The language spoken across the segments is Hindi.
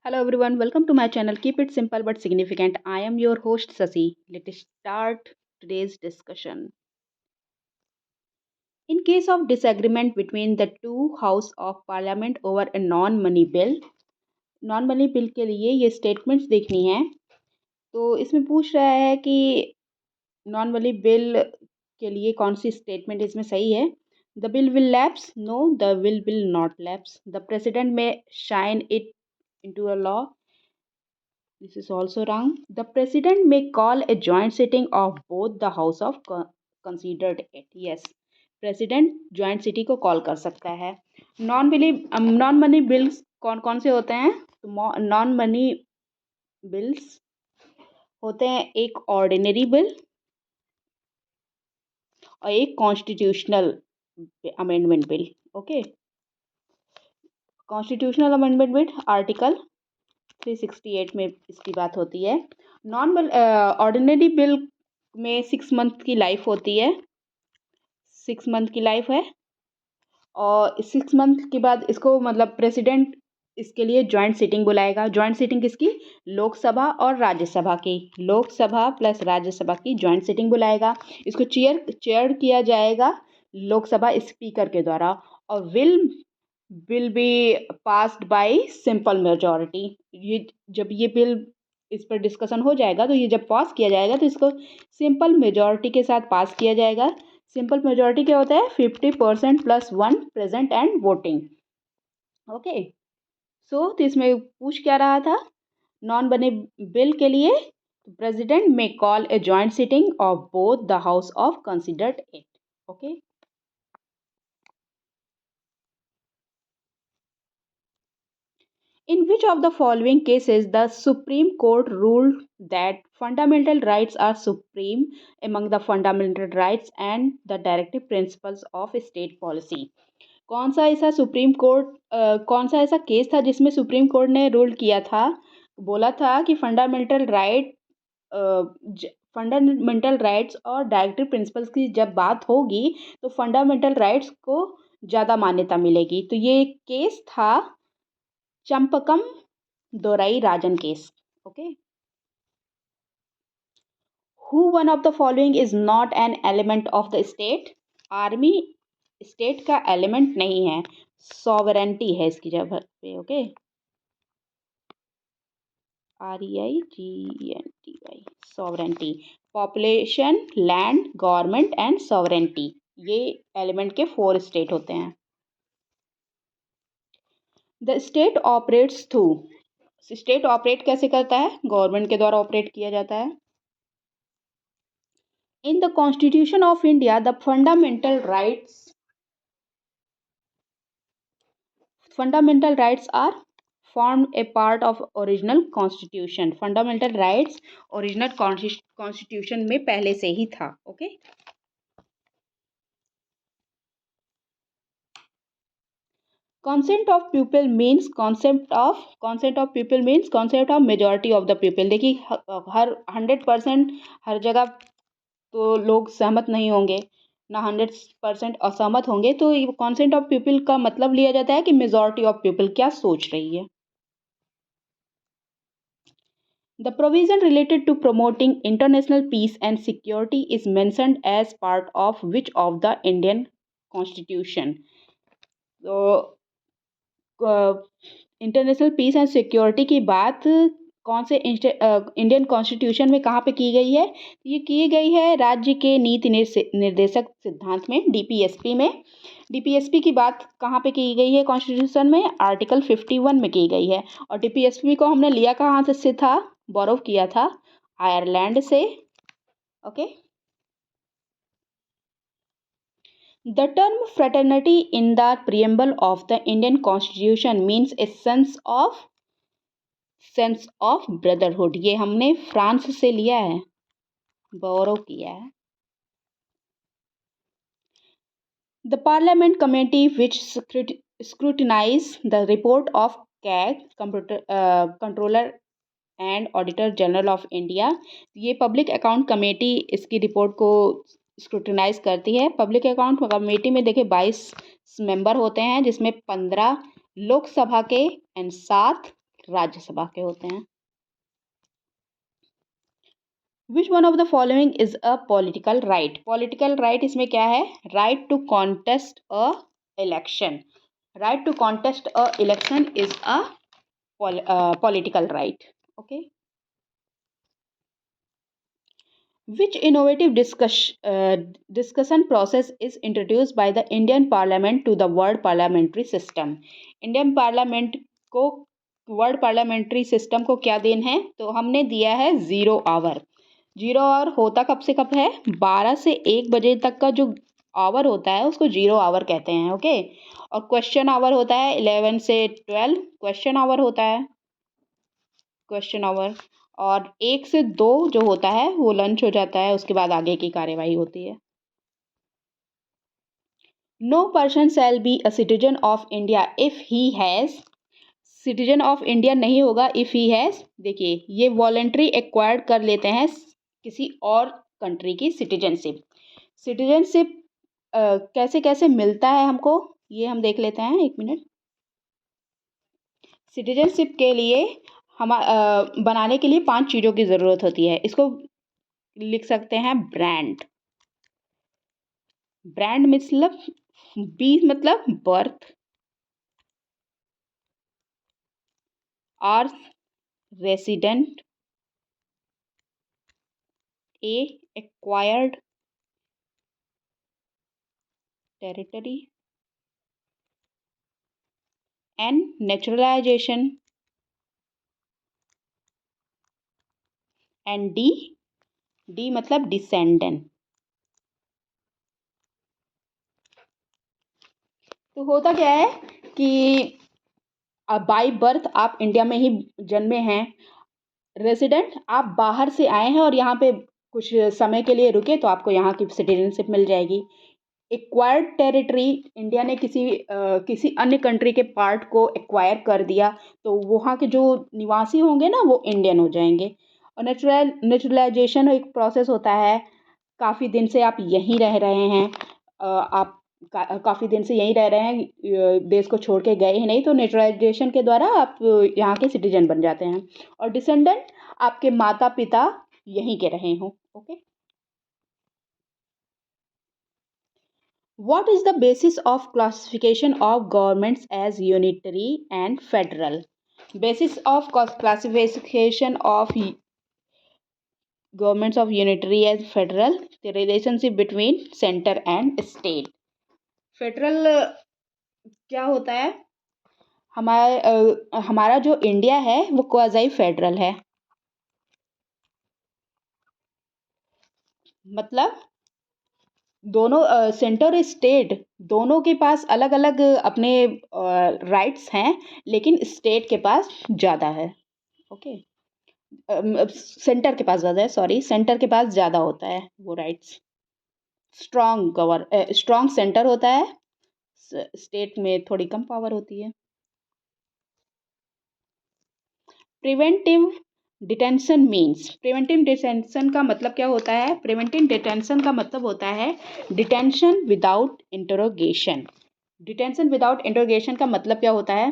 Hello everyone, welcome to my channel. Keep it simple but significant. I am your host Sasi. Let's start today's discussion. In case of disagreement between the two House of Parliament over a non-money bill के लिए ये स्टेटमेंट्स देखनी है। तो इसमें पूछ रहा है कि नॉन मनी बिल के लिए कौन सी स्टेटमेंट इसमें सही है। The bill will lapse, no the bill will not lapse, the president may sign it into a law. This is also wrong. The president may call a joint sitting of both the house of considered it. Yes, president joint sitting को कॉल कर सकता है। नॉन मनी बिल्स कौन कौन से होते हैं? तो नॉन मनी बिल्स होते हैं एक ऑर्डिनरी बिल और एक constitutional amendment bill. Okay, constitutional amendment bill article 368 में इसकी बात होती है। ऑर्डिनरी बिल में 6 मंथ की लाइफ होती है, 6 मंथ की लाइफ है और 6 मंथ के बाद इसको मतलब प्रेसिडेंट इसके लिए जॉइंट सिटिंग बुलाएगा। जॉइंट सिटिंग किसकी? लोकसभा और राज्यसभा की, लोकसभा प्लस राज्यसभा की जॉइंट सिटिंग बुलाएगा। इसको चेयर किया जाएगा लोकसभा स्पीकर के द्वारा और will be passed by simple majority. ये जब ये बिल इस पर डिस्कशन हो जाएगा तो ये जब पास किया जाएगा तो इसको सिंपल मेजॉरिटी के साथ पास किया जाएगा। सिंपल मेजॉरिटी क्या होता है? 50% + 1 प्रेजेंट एंड वोटिंग। ओके, सो तो इसमें पूछ क्या रहा था? नॉन बने बिल के लिए president may call a joint sitting of both the house of considered it. Okay, in which of the following cases the Supreme Court ruled that fundamental rights are supreme among the fundamental rights and the directive principles of state policy? कौन सा ऐसा सुप्रीम कोर्ट कौन सा ऐसा केस था जिसमें सुप्रीम कोर्ट ने रूल किया था, बोला था कि फंडामेंटल राइट्स और डायरेक्टिव प्रिंसिपल्स की जब बात होगी तो फंडामेंटल राइट्स को ज़्यादा मान्यता मिलेगी। तो ये केस था Champakam Dorairajan case. Okay, who one of the following is not an element of the state? Army state का एलिमेंट नहीं है, सॉवरेंटी है इसकी जगह पे। Okay, REIGENTY, sovereignty. Population, land, government and sovereignty, ये एलिमेंट के 4 स्टेट होते हैं। The state operates through, state operate कैसे करता है? गवर्नमेंट के द्वारा ऑपरेट किया जाता है। In the Constitution of India, the fundamental rights are formed a part of original constitution. Fundamental rights original constitution में पहले से ही था। Okay, concept of people means concept of majority of the people। देखिए हर 100% हर जगह तो लोग सहमत नहीं होंगे, ना 100% असहमत होंगे। तो कॉन्सेंट ऑफ पीपल का मतलब लिया जाता है कि मेजॉरिटी ऑफ पीपल क्या सोच रही है। The provision related to promoting international peace and security is mentioned as part of which of the Indian constitution? तो इंटरनेशनल पीस एंड सिक्योरिटी की बात कौन से इंडियन कॉन्स्टिट्यूशन में कहाँ पे की गई है? ये की गई है राज्य के नीति निर्देशक सिद्धांत में, DPSP में। DPSP की बात कहाँ पे की गई है कॉन्स्टिट्यूशन में? आर्टिकल 51 में की गई है। और DPSP को हमने लिया कहाँ से था? बोरो किया था आयरलैंड से। Okay, the term fraternity in the preamble of the Indian Constitution means a sense of brotherhood। ये हमने फ्रांस से लिया है, बोरो किया है। The Parliament Committee which scrutinize the report of CAG, Controller and auditor general of India, ये पब्लिक अकाउंट कमेटी इसकी रिपोर्ट को स्क्रूटिनाइज करती है। पब्लिक अकाउंट कमेटी में देखिए 22 मेंबर होते हैं, जिसमें 15 लोकसभा के एंड 7 राज्यसभा के होते हैं। Which one of the following is a political right? Political right इसमें क्या है? Right to contest a election. Right to contest a election is a political right. Okay. Which innovative discussion process is introduced by the Indian Parliament to the world parliamentary system? Indian Parliament को वर्ल्ड पार्लियामेंट्री सिस्टम को क्या देन है? तो हमने दिया है 0 आवर। 0 आवर होता कब से कब है? 12 से 1 बजे तक का जो आवर होता है उसको 0 आवर कहते हैं। ओके। और क्वेश्चन आवर होता है 11 से 12 क्वेश्चन आवर होता है, क्वेश्चन आवर। और 1 से 2 जो होता है वो लंच हो जाता है, उसके बाद आगे की कार्यवाही होती है। No person shall be a citizen of India if he has, citizen of India नहीं होगा इफ ही हैज़, देखिए ये वॉलेंट्री एक्वायर्ड कर लेते हैं किसी और कंट्री की सिटीजनशिप। सिटीजनशिप कैसे कैसे मिलता है हमको, ये हम देख लेते हैं, 1 मिनट। सिटीजनशिप के लिए हम बनाने के लिए 5 चीज़ों की ज़रूरत होती है। इसको लिख सकते हैं ब्रांड। ब्रांड मतलब, बी मतलब birth, R resident, A acquired territory, N naturalisation, and D मतलब डिसेंडेंट। तो होता क्या है कि बाय बर्थ आप इंडिया में ही जन्मे हैं, रेसिडेंट आप बाहर से आए हैं और यहाँ पे कुछ समय के लिए रुके तो आपको यहाँ की सिटीजनशिप मिल जाएगी। एक्वायर्ड टेरिटरी, इंडिया ने किसी अन्य कंट्री के पार्ट को एक्वायर कर दिया तो वहाँ के जो निवासी होंगे ना वो इंडियन हो जाएंगे। और नेचुरलाइजेशन एक प्रोसेस होता है, काफ़ी दिन से आप यहीं रह रहे हैं, आप काफ़ी दिन से यहीं रह रहे हैं, देश को छोड़ के गए ही नहीं, तो नेचुरलाइजेशन के द्वारा आप यहाँ के सिटीजन बन जाते हैं। और डिसेंडेंट आपके माता पिता यहीं के रहे हों। Okay. What is the basis of classification of governments as unitary and federal? Basis of classification of governments of unitary as federal, the relationship between center and state. Federal क्या होता है? हमारा जो इंडिया है वो क्वाज़ी फेडरल है। मतलब दोनों सेंटर और स्टेट दोनों के पास अलग अलग अपने राइट्स हैं, लेकिन स्टेट के पास ज़्यादा है। ओके। सेंटर के पास ज़्यादा है, सॉरी, सेंटर के पास ज़्यादा होता है वो राइट्स। स्ट्रॉन्ग सेंटर होता है, स्टेट में थोड़ी कम पावर होती है। Preventive detention means, preventive detention का मतलब क्या होता है? प्रिवेंटिव डिटेंशन का मतलब होता है detention without interrogation. Detention without interrogation का मतलब क्या होता है?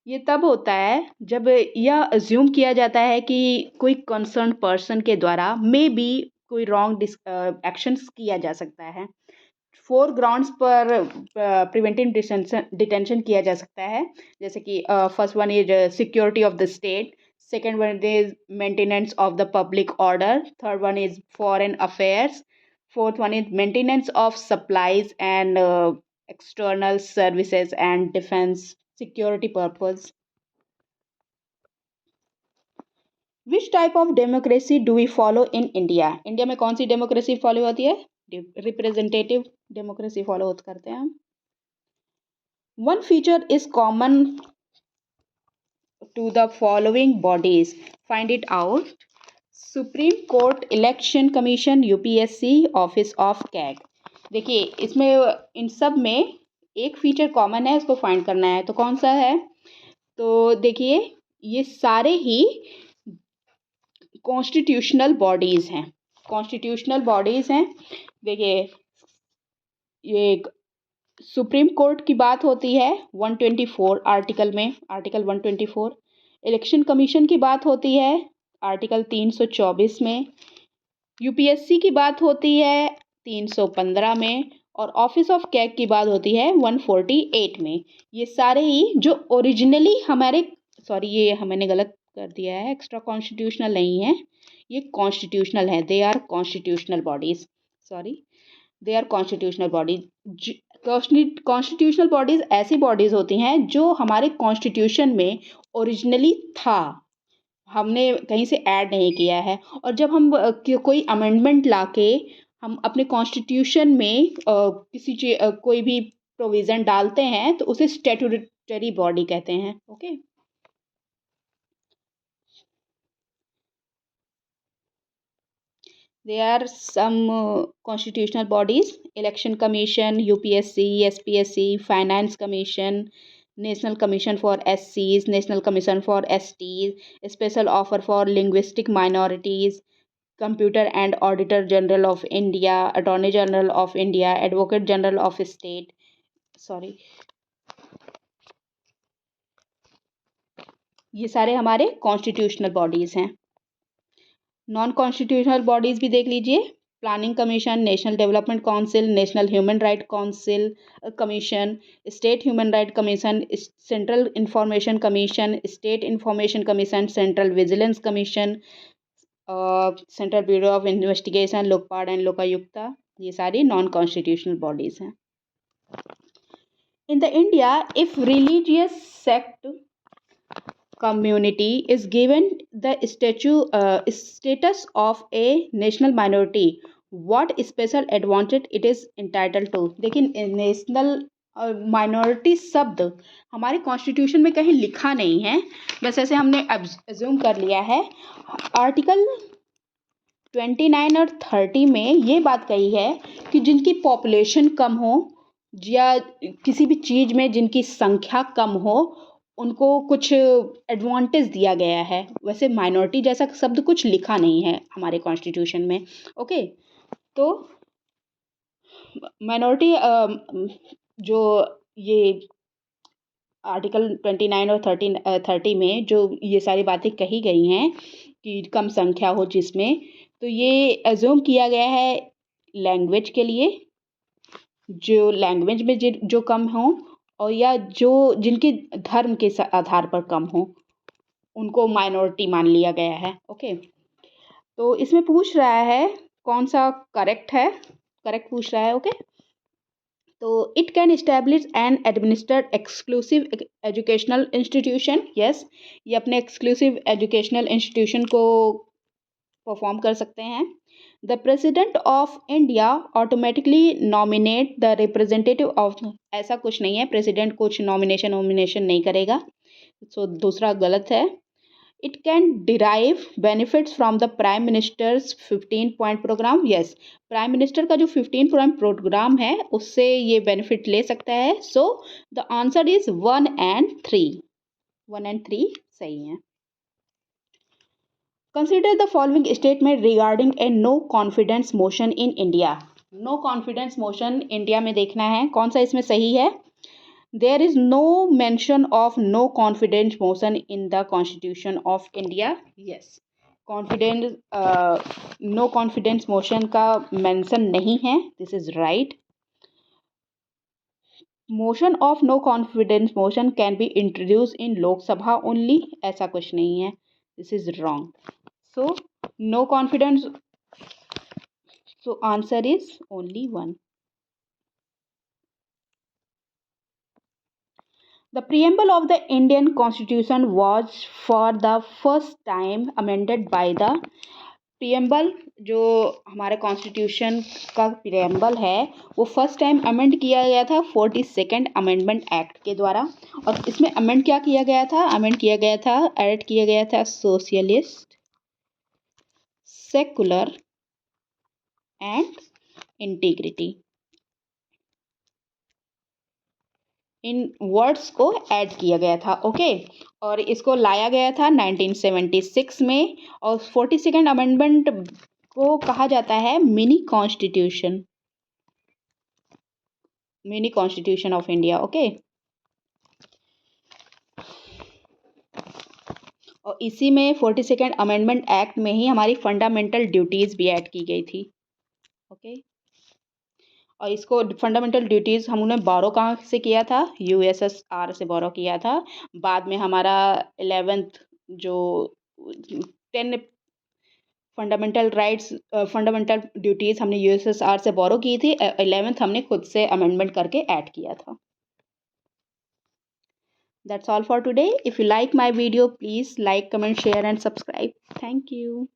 ये तब होता है जब यह अज्यूम किया जाता है कि कोई कंसर्न पर्सन के द्वारा मे बी कोई रॉन्ग एक्शंस किया जा सकता है। 4 ग्राउंड्स पर प्रिवेंटिव डिटेंशन किया जा सकता है, जैसे कि first one is security of the state, second one is maintenance of the public order, third one is foreign affairs, fourth one is maintenance of supplies and external services and defence security purpose. Which type of democracy do we follow in India? India में कौन सी डेमोक्रेसी फॉलो होती है? रिप्रेजेंटेटिव डेमोक्रेसी फॉलो करते हैं हम। One feature is common to the following bodies, find it out. Supreme court, election commission, UPSC, office of CAG. देखिए इसमें इन सब में एक फीचर कॉमन है, उसको फाइंड करना है, तो कौन सा है? तो देखिए ये सारे ही कॉन्स्टिट्यूशनल बॉडीज़ हैं, कॉन्स्टिट्यूशनल बॉडीज़ हैं। देखिए ये सुप्रीम कोर्ट की बात होती है 124 आर्टिकल में, आर्टिकल 124। इलेक्शन कमीशन की बात होती है आर्टिकल 324 में, यूपीएससी की बात होती है 315 में, और ऑफिस ऑफ कैग की बात होती है 148 में। ये सारे ही जो ओरिजिनली हमारे, सॉरी ये मैंने गलत कर दिया है, एक्स्ट्रा कॉन्स्टिट्यूशनल नहीं है, ये कॉन्स्टिट्यूशनल है, they are constitutional bodies, sorry they are constitutional bodies. Constitutional bodies ऐसी बॉडीज होती हैं जो हमारे कॉन्स्टिट्यूशन में ओरिजिनली था, हमने कहीं से ऐड नहीं किया है। और जब हम कोई अमेंडमेंट लाके हम अपने कॉन्स्टिट्यूशन में किसी चीज कोई भी प्रोविज़न डालते हैं तो उसे स्टैट्यूटरी बॉडी कहते हैं। Okay, there are some constitutional bodies: election commission, UPSC, SPSC, finance commission, national commission for SCs, national commission for STs, special offer for linguistic minorities, computer and auditor general of India, attorney general of India, advocate general of state, sorry, ये सारे हमारे कॉन्स्टिट्यूशनल बॉडीज़ हैं। नॉन कॉन्स्टिट्यूशनल बॉडीज़ भी देख लीजिए: planning commission, national development council, national human right council commission, state human right commission, central information commission, state information commission, central vigilance commission, central bureau of investigation, Lokpal and Lokayukta, ये सारी नॉन कॉन्स्टिट्यूशनल बॉडीज़ हैं। In the India, if religious sect community is given the status of a national minority, what special advantage it is entitled to। लेकिन नेशनल माइनॉरिटी शब्द हमारे कॉन्स्टिट्यूशन में कहीं लिखा नहीं है, बस ऐसे हमने अज्यूम कर लिया है। आर्टिकल 29 और 30 में ये बात कही है कि जिनकी पॉपुलेशन कम हो या किसी भी चीज़ में जिनकी संख्या कम हो उनको कुछ एडवांटेज दिया गया है। वैसे माइनॉरिटी जैसा शब्द कुछ लिखा नहीं है हमारे कॉन्स्टिट्यूशन में। ओके, तो माइनॉरिटी जो ये आर्टिकल 29 और 30 में जो ये सारी बातें कही गई हैं कि कम संख्या हो जिसमें, तो ये एज्यूम किया गया है लैंग्वेज के लिए, जो लैंग्वेज में जो कम हो, और या जो जिनके धर्म के आधार पर कम हो उनको माइनॉरिटी मान लिया गया है। ओके, तो इसमें पूछ रहा है कौन सा करेक्ट है, करेक्ट पूछ रहा है। ओके, तो it can establish and administer exclusive educational institution. Yes, ये अपने एक्सक्लूसिव एजुकेशनल इंस्टीट्यूशन को परफॉर्म कर सकते हैं। The president of India automatically nominate the representative of, ऐसा कुछ नहीं है, प्रेसिडेंट कुछ नॉमिनेशन नहीं करेगा, सो दूसरा गलत है। It can derive benefits from the prime minister's 15 point programme. Yes, prime minister का जो 15 पॉइंट प्रोग्राम है उससे ये बेनिफिट ले सकता है। So the answer is 1 and 3, 1 and 3 सही है। Consider the following statement regarding a no confidence motion in India. No confidence motion India में देखना है कौन सा इसमें सही है। There is no mention of no confidence motion in the constitution of India. Yes, confidence no confidence motion का मेंशन नहीं है, this is right. Motion of no confidence motion can be introduce in Lok Sabha only, ऐसा कुछ नहीं है, this is wrong. So no confidence, so answer is only 1. The preamble of the Indian Constitution was for the first time amended by the preamble, जो हमारे कॉन्स्टिट्यूशन का preamble है वो फर्स्ट टाइम अमेंड किया गया था 42nd अमेंडमेंट एक्ट के द्वारा। और इसमें अमेंड क्या किया गया था, अमेंड किया गया था, ऐड किया गया था socialist, secular and integrity, in words को ऐड किया गया था। ओके, और इसको लाया गया था 1976 में, और 42nd अमेंडमेंट को कहा जाता है mini constitution, mini constitution of India. Okay, और इसी में 42nd अमेंडमेंट एक्ट में ही हमारी फंडामेंटल ड्यूटीज़ भी ऐड की गई थी। ओके, और इसको फंडामेंटल ड्यूटीज़ हमने बोरो कहाँ से किया था? यूएसएसआर से बोरो किया था। बाद में हमारा 11th जो 10 फंडामेंटल राइट्स फंडामेंटल ड्यूटीज़ हमने यूएसएसआर से बोरो की थी। 11th हमने खुद से अमेंडमेंट करके ऐड किया था। That's all for today. If you like my video, please like, comment, share and subscribe. Thank you.